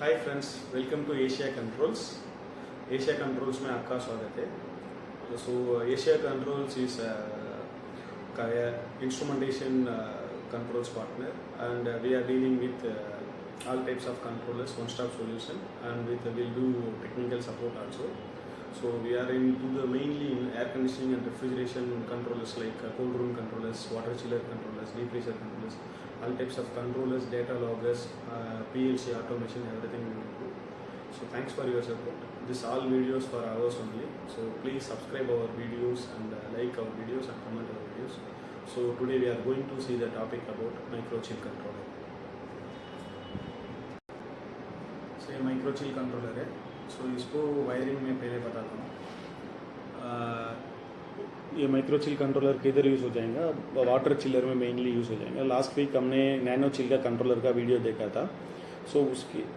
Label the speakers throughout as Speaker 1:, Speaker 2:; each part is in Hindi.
Speaker 1: Hi friends, welcome to Asia controls. Asia controls में आपका स्वागत है। So Asia controls is instrumentation controls partner, and we are dealing with all types of controllers, one-stop solution, and we'll do technical support also. So we are into the mainly in air conditioning and refrigeration controllers like cold room controllers, water chiller controllers, deep freezer controllers, all types of controllers, data loggers, PLC automation, everything we will do. So thanks for your support. This all videos for ours only. So please subscribe our videos and like our videos and comment our videos. So today we are going to see the topic about microchip controller. So ये microchip controller है. So इसको वायरिंग में पहले बताता हूँ। ये माइक्रो चिल कंट्रोलर किधर यूज़ हो जाएगा? वाटर चिलर में मेनली यूज़ हो जाएगा। लास्ट वीक हमने नैनो चिल का कंट्रोलर का वीडियो देखा था। सो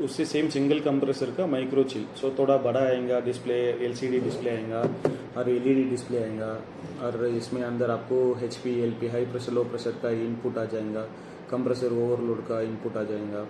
Speaker 1: उससे सेम सिंगल कंप्रेसर का माइक्रो चिल, सो थोड़ा बड़ा आएगा, डिस्प्ले एलसीडी डिस्प्ले आएगा और एलईडी डिस्प्ले आएगा, और इसमें अंदर आपको HP LP high pressure low pressure का इनपुट आ जाएगा, कंप्रेसर ओवरलोड का इनपुट आ जाएगा,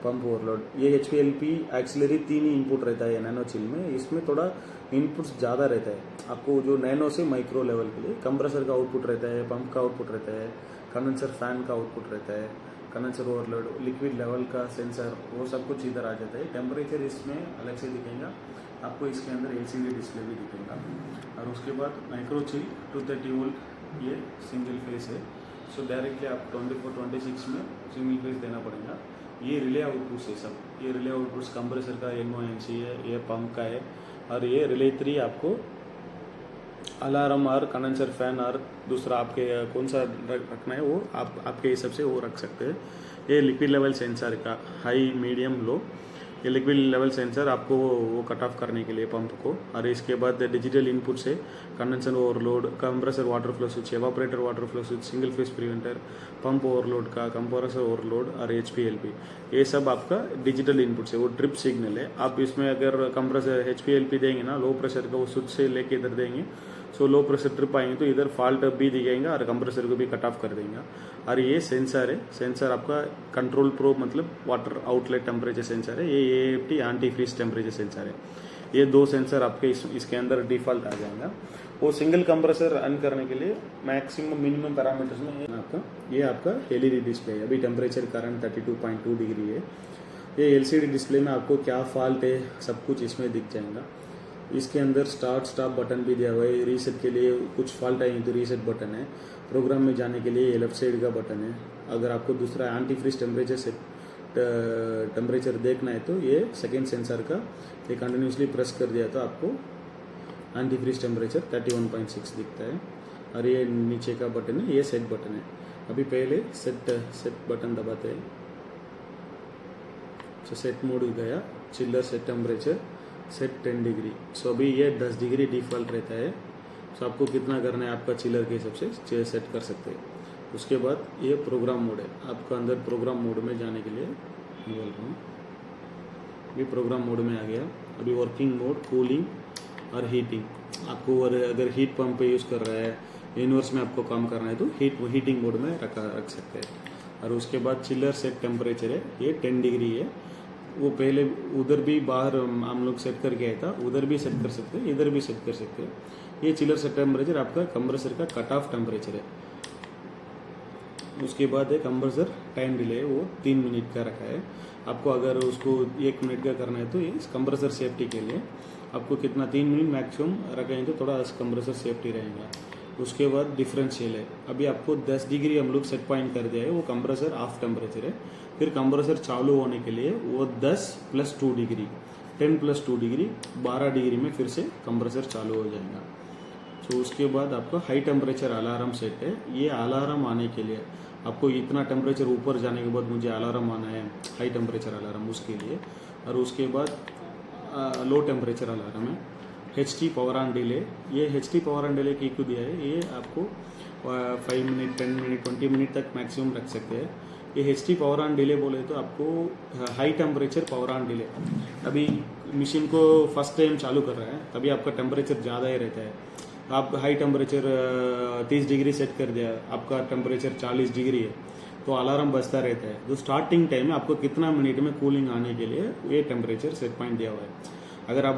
Speaker 1: पंप ओवरलोड। ये एचपी एलपी एक्सिलरी 3 ही इनपुट रहता है नैनो चिल में। इसमें थोड़ा इनपुट्स ज़्यादा रहता है। आपको जो नैनो से माइक्रो लेवल के लिए कंप्रेसर का आउटपुट रहता है, पंप का आउटपुट रहता है, कंडेंसर फैन का आउटपुट रहता है, कंडेंसर ओवरलोड, लिक्विड लेवल का सेंसर, वो सब कुछ इधर आ जाता है। टेम्परेचर इसमें अलग से दिखेगा आपको। इसके अंदर एलसीडी डिस्प्ले भी दिखेगा। और उसके बाद माइक्रो चिल 230 वोल्ट ये सिंगल फेस है। सो डायरेक्टली आप 24-26 में सिंगल फेस देना पड़ेगा। ये रिले आउटपुट्स है सब। ये रिले आउटपुट्स कंप्रेसर का एनओएमसी है, ये पंप का है, और ये रिले 3 आपको अलार्म और कंडेंसर फैन और दूसरा आपके कौन सा रखना है वो आपके हिसाब से वो रख सकते हैं। ये लिक्विड लेवल सेंसर का हाई मीडियम लो, ये लिक्विड लेवल सेंसर आपको वो कट ऑफ करने के लिए पंप को। और इसके बाद डिजिटल इनपुट से condenser overload, compressor water flow switch, evaporator water flow switch, single phase preventer, pump overload का, कंप्रेसर ओवरलोड और एचपीएलपी, ये सब आपका डिजिटल इनपुट से वो ट्रिप सिग्नल है। आप इसमें अगर कंप्रेसर एचपीएलपी देंगे ना, लो प्रेशर का वो स्विच से लेके इधर देंगे, सो लो प्रेशर ट्रिप आएंगे तो इधर फॉल्ट भी दिखेगा और कंप्रेसर को भी कट ऑफ कर देंगे। और ये सेंसर है, सेंसर आपका कंट्रोल प्रो मतलब वाटर आउटलेट टेम्परेचर सेंसर है। ये AFT anti freeze temperature sensor है। ये 2 सेंसर आपके इसके अंदर डिफॉल्ट आ जाएगा। वो सिंगल कंप्रेसर रन करने के लिए मैक्सिमम मिनिमम पैरामीटर्स में ये आपका एलईडी डिस्प्ले है। अभी टेम्परेचर करंट 32.2 डिग्री है। ये एलसीडी डिस्प्ले में आपको क्या फॉल्ट है सब कुछ इसमें दिख जाएगा। इसके अंदर स्टार्ट स्टॉप बटन भी दिया हुआ है। रीसेट के लिए कुछ फॉल्ट आई तो रीसेट बटन है। प्रोग्राम में जाने के लिए ये लेफ्ट साइड का बटन है। अगर आपको दूसरा एंटी फ्रीज टेम्परेचर देखना है तो ये सेकेंड सेंसर का ये कंटिन्यूसली प्रेस कर दिया तो आपको एंटी फ्रीज टेम्परेचर 31.6 दिखता है। और ये नीचे का बटन है, ये सेट बटन है। अभी पहले सेट बटन दबाते हैं, तो सेट मोड गया, चिल्लर सेट टेम्परेचर सेट 10 डिग्री। सो अभी ये 10 डिग्री डिफॉल्ट रहता है। सो आपको कितना करना है आपका चिलर के हिसाब से सेट कर सकते हैं। उसके बाद ये प्रोग्राम मोड है। आपका अंदर प्रोग्राम मोड में जाने के लिए बोल रहा हूँ। ये प्रोग्राम मोड में आ गया। अभी वर्किंग मोड, कूलिंग और हीटिंग। आपको अगर हीट पंप पे यूज़ कर रहा है, यूनिवर्स में आपको काम करना है तो हीटिंग मोड में रख सकते हैं। और उसके बाद चिलर सेट टेम्परेचर है, ये 10 डिग्री है। वो पहले उधर भी बाहर हम लोग सेट करके आया था, उधर भी सेट कर सकते हैं, इधर भी सेट कर सकते हैं। ये चिलर सेट टेम्परेचर आपका कंप्रेसर का कट ऑफ टेम्परेचर है। उसके बाद एक कंप्रेसर टाइम डिले, वो 3 मिनट का रखा है। आपको अगर उसको 1 मिनट का करना है तो इस कंप्रेसर सेफ्टी के लिए आपको कितना 3 मिनट मैक्सिमम रखेंगे तो थोड़ा कंप्रेसर सेफ्टी रहेगा। उसके बाद डिफरेंशियल है। अभी आपको 10 डिग्री हम लोग सेट पॉइंट कर दिया है, वो कंप्रेसर ऑफ टेम्परेचर है। फिर कंप्रेसर चालू होने के लिए वो 10 + 2 डिग्री, 10 + 2 डिग्री 12 डिग्री में फिर से कंप्रेसर चालू हो जाएगा। तो उसके बाद आपका हाई टेम्परेचर अलार्म सेट है। ये अलार्म आने के लिए आपको इतना टेम्परेचर ऊपर जाने के बाद मुझे अलार्म आना है, हाई टेम्परेचर अलार्म उसके लिए। और उसके बाद लो टेम्परेचर अलार्म है। HT पावर ऑन डिले, ये HT पावर ऑन डिले क्यों दिया है? ये आपको 5 मिनट, 10 मिनट, 20 मिनट तक मैक्सिमम रख सकते हैं। ये HT पावर ऑन डिले बोले तो आपको high temperature power on delay. अभी मशीन को फर्स्ट टाइम चालू कर रहा है तभी आपका टेम्परेचर ज़्यादा ही रहता है। आप हाई टेम्परेचर 30 डिग्री सेट कर दिया, आपका टेम्परेचर 40 डिग्री है, तो अलार्म बजता रहता है। तो स्टार्टिंग टाइम में आपको कितना मिनट में कूलिंग आने के लिए ये टेम्परेचर सेट पॉइंट दिया हुआ है। अगर आप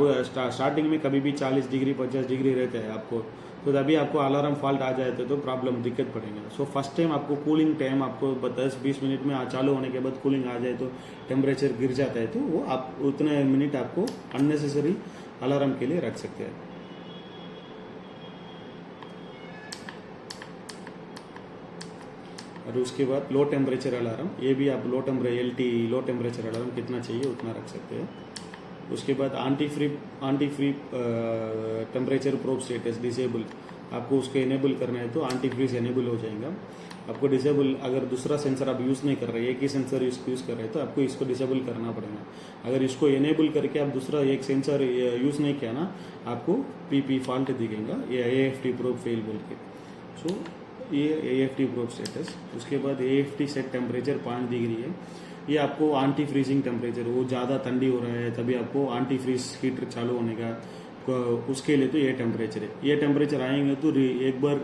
Speaker 1: स्टार्टिंग में कभी भी 40 डिग्री 50 डिग्री रहता है आपको, तो तभी आपको अलार्म फॉल्ट आ जाए तो प्रॉब्लम दिक्कत पड़ेगा। सो फर्स्ट टाइम आपको कूलिंग टाइम आपको 10-20 मिनट में चालू होने के बाद कूलिंग आ जाए तो टेम्परेचर गिर जाता है, तो वो आप उतने मिनट आपको अननेसेसरी अलार्म के लिए रख सकते हैं। और उसके बाद लो टेम्परेचर अलार्म, ये भी आप लो टेम्परेचर अलार्म कितना चाहिए उतना रख सकते हैं। उसके बाद aunty free temperature probe status disable, आपको उसको इनेबल करना है तो आंटी फ्रीज इनेबल हो जाएगा। आपको डिसेबल, अगर दूसरा सेंसर आप यूज़ नहीं कर रहे, एक ही सेंसर यूज़ कर रहे हैं तो आपको इसको डिसेबल करना पड़ेगा। अगर इसको इनेबल करके आप दूसरा एक सेंसर यूज़ नहीं किया ना, आपको पीपी फॉल्ट दिखेगा, ये AFT प्रोब फेल बोल के। सो ये AFT प्रोब स्टेटस। उसके बाद AFT सेट टेम्परेचर 5 डिग्री है, ये आपको आंटी फ्रीजिंग टेम्परेचर, वो ज़्यादा ठंडी हो रहा है तभी आपको आंटी फ्रीज हीटर चालू होने का, उसके लिए तो ये टेम्परेचर है। ये टेम्परेचर आएंगे तो एक बार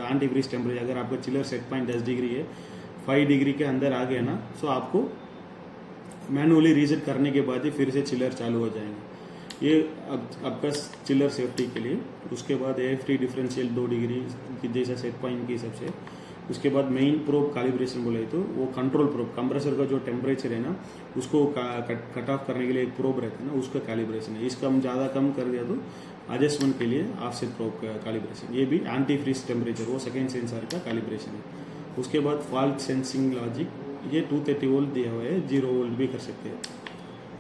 Speaker 1: आंटी फ्रीज टेम्परेचर, अगर आपका चिलर सेट पॉइंट 10 डिग्री है, 5 डिग्री के अंदर आ गया ना, सो आपको मैनुअली रीसेट करने के बाद ही फिर से चिलर चालू हो जाएंगे। ये आपका चिलर सेफ्टी के लिए। उसके बाद AFT डिफरेंशियल 2 डिग्री की जैसा सेट पॉइंट की हिसाब से। उसके बाद मेन प्रोब कैलिब्रेशन बोले तो वो कंट्रोल प्रोब, कंप्रेसर का जो टेम्परेचर है ना उसको कट ऑफ करने के लिए एक प्रोब रहता है ना, उसका कैलिब्रेशन है। इसका हम ज़्यादा कम कर दिया तो एडजस्टमेंट के लिए ऑफसेट प्रोब का कैलिब्रेशन। ये भी एंटी फ्रीज टेम्परेचर, वो सेकेंड सेंसर का कैलिब्रेशन है। उसके बाद फॉल्ट सेंसिंग लॉजिक, ये 230 वोल्ट दिया हुआ है, 0 वोल्ट भी कर सकते हैं।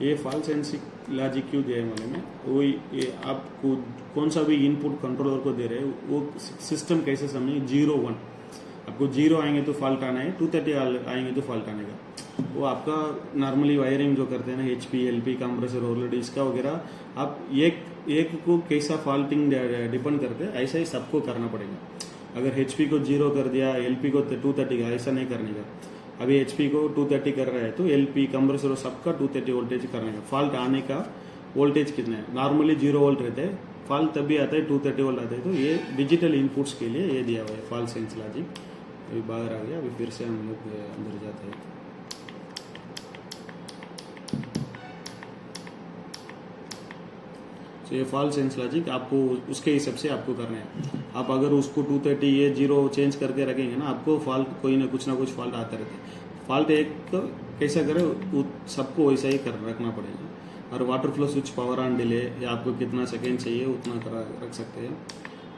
Speaker 1: ये फॉल्ट सेंसिंग लॉजिक क्यों दिया है मालूम है? वो ये आपको कौन सा भी इनपुट कंट्रोलर को दे रहे हैं, वो सिस्टम कैसे समझे, 0-1 आपको 0 आएंगे तो फॉल्ट आना है, 230 आएंगे तो फॉल्ट आने का। वो आपका नॉर्मली वायरिंग जो करते हैं ना, HP LP कंप्रेसर ओवरलोड इसका वगैरह, आप एक को कैसा फॉल्टिंग डिपेंड करते हैं, ऐसा ही सबको करना पड़ेगा। अगर HP को 0 कर दिया, LP को 230 का, ऐसा नहीं करने का। अभी HP को 230 कर रहा है तो LP कंप्रेसर सबका 230 वोल्टेज करने का। फॉल्ट आने का वोल्टेज कितना है, नॉर्मली 0 वोल्ट रहता है, फॉल्ट तभी आता है 230 वोल्ट आता है। तो ये डिजिटल इनपुट्स के लिए ये दिया हुआ है फॉल्ट सेंस लॉजिक। अभी बाहर आ गया, अभी फिर से हम लोग अंदर जाते हैं। तो ये फॉल्ट सेंस लॉजिक आपको उसके हिसाब से आपको करना है। आप अगर उसको 230 ये 0 चेंज करके रखेंगे ना, आपको फॉल्ट कोई ना कुछ फॉल्ट आता रहता है। फॉल्ट एक तो कैसा करें, सबको वैसा ही कर रखना पड़ेगा। और water flow switch power on delay, या आपको कितना सेकेंड चाहिए उतना रख सकते हैं।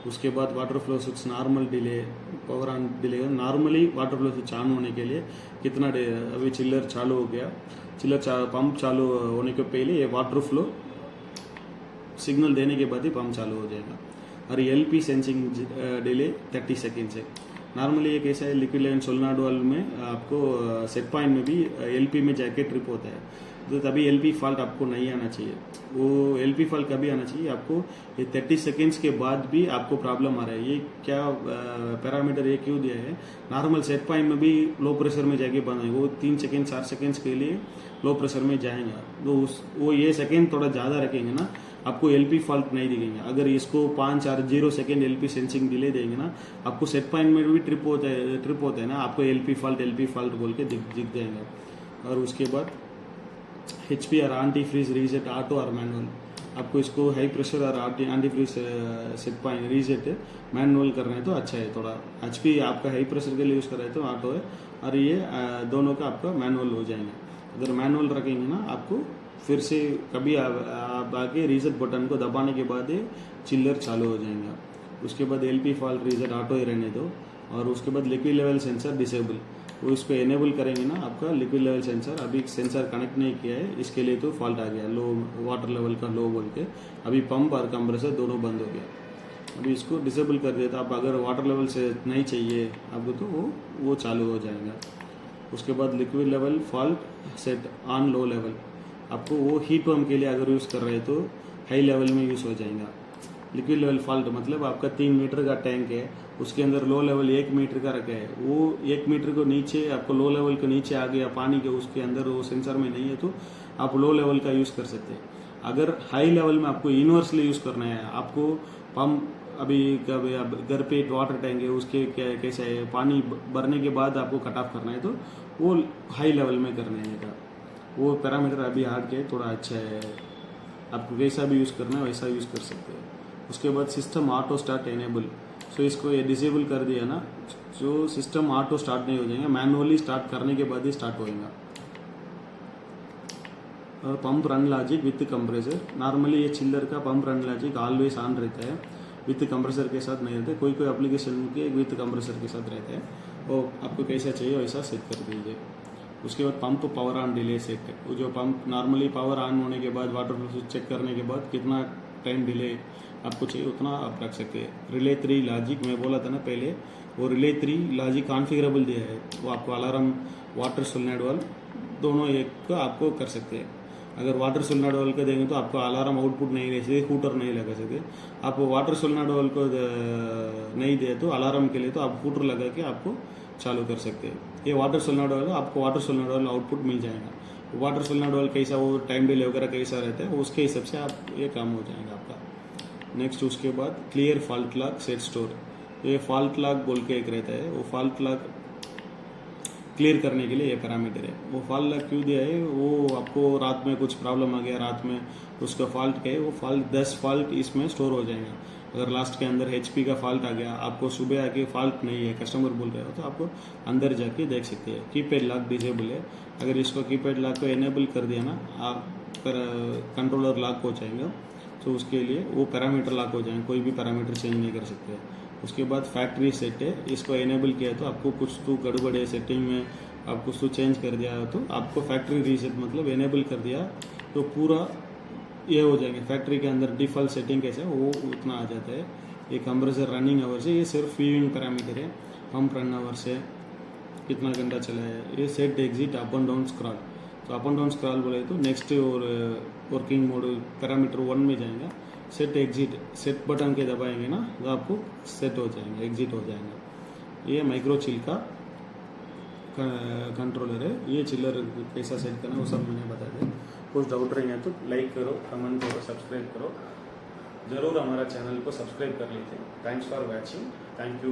Speaker 1: उसके बाद water flow switch normal delay, power on delay, normally water flow switch on होने के लिए कितना अभी चिल्लर चालू हो गया, पंप चालू होने के पहले ये वाटर फ्लो सिग्नल देने के बाद ही पंप चालू हो जाएगा। और LP सेंसिंग डिले 30 सेकेंड्स है। नॉर्मली ये कैसा है, लिक्विड लाइन सोलेनॉइड वाल्व में आपको सेट पॉइंट में भी LP में जाके ट्रिप होता है, तो तभी LP फॉल्ट आपको नहीं आना चाहिए। वो LP फॉल्ट कभी आना चाहिए आपको, ये 30 सेकेंड्स के बाद भी आपको प्रॉब्लम आ रहा है। ये क्या पैरामीटर ये क्यों दिया है, नॉर्मल सेट पॉइंट में भी लो प्रेशर में जाके बंद है, वो 3 सेकेंड 4 सेकेंड्स के लिए लो प्रेशर में जाएगा, तो वो ये सेकेंड थोड़ा ज़्यादा रखेंगे ना, आपको LP फॉल्ट नहीं दिखेंगे। अगर इसको 5-0 सेकेंड LP सेंसिंग डिले देंगे ना, आपको सेट पॉइंट में भी ट्रिप होता है ना, आपको LP फॉल्ट बोल के दिख जाएगा। और उसके बाद HP और आंटी फ्रीज रीसेट ऑटो और मैनुअल, आपको इसको हाई प्रेशर और anti freeze set point reset manual करना है तो अच्छा है। थोड़ा HP आपका हाई प्रेशर के लिए यूज़ कर रहे हैं तो ऑटो है, और ये दोनों का आपका मैनुअल हो जाएंगे। अगर मैनुअल रखेंगे ना, आपको फिर से कभी आप आके रीसेट बटन को दबाने के बाद ये चिल्लर चालू हो जाएगा। उसके बाद LP फॉल्ट रीसेट ऑटो ही रहने दो। और उसके बाद लिक्विड लेवल सेंसर डिसेबल, वो इसको एनेबल करेंगे ना, आपका लिक्विड लेवल सेंसर अभी सेंसर कनेक्ट नहीं किया है, इसके लिए तो फॉल्ट आ गया, लो वाटर लेवल का लो बोल के अभी पंप और कंप्रेसर दोनों बंद हो गया। अभी इसको डिसेबल कर दिया, तो आप अगर वाटर लेवल से नहीं चाहिए आपको तो वो चालू हो जाएगा। उसके बाद liquid level fault set on low level, आपको वो हीट पंप के लिए अगर यूज़ कर रहे हैं तो हाई लेवल में यूज़ हो जाएगा। लिक्विड लेवल फॉल्ट मतलब आपका 3 मीटर का टैंक है, उसके अंदर लो लेवल 1 मीटर का रखा है, वो 1 मीटर को नीचे आपको लो लेवल के नीचे आ गया पानी के, उसके अंदर वो सेंसर में नहीं है तो आप लो लेवल का यूज़ कर सकते हैं। अगर हाई लेवल में आपको इन्वर्सली यूज़ करना है, आपको पंप अभी कभी अब घर पे वाटर टैंक है उसके क्या कैसा है, पानी भरने के बाद आपको कट ऑफ करना है तो वो हाई लेवल में करने का वो पैरामीटर अभी हार्ड के थोड़ा अच्छा है। आपको कैसा भी यूज़ करना है वैसा यूज़ कर सकते हैं। उसके बाद सिस्टम ऑटो स्टार्ट एनेबल, सो इसको ये डिसेबल कर दिया ना, जो सिस्टम ऑटो स्टार्ट नहीं हो जाएगा, मैनुअली स्टार्ट करने के बाद ही स्टार्ट होएगा। Pump run logic with compressor, normally ये चिल्लर का pump run logic always on रहता है, विथ कंप्रेसर के साथ नहीं रहता। कोई कोई एप्लीकेशन के विथ कंप्रेसर के साथ रहता है, वो आपको कैसा चाहिए वैसा सेट कर दीजिए। उसके बाद pump power on delay set है, वो जो पंप नॉर्मली पावर ऑन होने के बाद वाटर फ्लो चेक करने के बाद कितना टाइम डिले आपको चाहिए उतना आप रख सकते हैं। रिले 3 लॉजिक मैं बोला था ना पहले, वो रिले 3 लॉजिक कॉन्फ़िगरेबल दिया है, वो आपको अलार्म वाटर सोलेनोइड वाल्व दोनों एक का आपको कर सकते हैं। अगर वाटर सोलेनोइड वाल्व का देंगे तो आपको अलार्म आउटपुट नहीं ले सकते, हूटर नहीं लगा सकते। आप वाटर सोलेनोइड वाल्व को नहीं दे तो अलार्म के लिए तो आप हूटर लगा के आपको चालू कर सकते हैं। ये वाटर सोलेनोइड वाल्व आपको वाटर सोलेनोइड वाल्व आउटपुट मिल जाएगा। वाटर सोलेनोइड वाल्व कैसा वो टाइम डिले वगैरह कैसा रहता है उसके हिसाब से आप ये काम हो जाएगा आपका। नेक्स्ट उसके बाद clear fault log set store, ये फॉल्ट लॉग बोल के एक रहता है, वो फॉल्ट लॉग क्लियर करने के लिए ये पैरामीटर है। वो फॉल्ट लॉग क्यों दिया है, वो आपको रात में कुछ प्रॉब्लम आ गया, रात में उसका फॉल्ट क्या है, वो फॉल्ट 10 फॉल्ट इसमें स्टोर हो जाएगा। अगर लास्ट के अंदर HP का फॉल्ट आ गया, आपको सुबह आके फॉल्ट नहीं है कस्टमर बोल रहे हो तो आपको अंदर जाके देख सकते हैं। कीपैड लॉक डिसेबल है, अगर इसको कीपैड लॉक को एनेबल कर दिया ना, आप कंट्रोलर लॉक हो जाएगा तो उसके लिए वो पैरामीटर लॉक हो जाएंगे, कोई भी पैरामीटर चेंज नहीं कर सकते। उसके बाद फैक्ट्री सेट है, इसको एनेबल किया तो आपको कुछ तो गड़बड़ है सेटिंग में, आप कुछ तो चेंज कर दिया तो आपको फैक्ट्री रीसेट मतलब एनेबल कर दिया तो पूरा ये हो जाएंगे। फैक्ट्री के अंदर डिफ़ॉल्ट सेटिंग कैसे है वो उतना आ जाता है। ये कंप्रेसर रनिंग आवर्स है, ये सिर्फ फीविंग पैरामीटर है। पंप रन आवर्स है, कितना घंटा चला है। ये set exit up and down scroll, तो अप एंड डाउन स्क्रॉल बोले तो नेक्स्ट और वर्किंग मोड पैरामीटर 1 में जाएगा। सेट एग्जिट, सेट बटन के दबाएंगे ना तो आपको सेट हो जाएंगे, एग्जिट हो जाएंगे। ये माइक्रो चिल का कंट्रोलर है, ये चिल्लर कैसा सेट करना वो सब मैंने बता दिया। कुछ डाउट रहेंगे तो लाइक करो, कमेंट करो, सब्सक्राइब करो। ज़रूर हमारा चैनल को सब्सक्राइब कर लीजिए। Thanks for watching, thank you.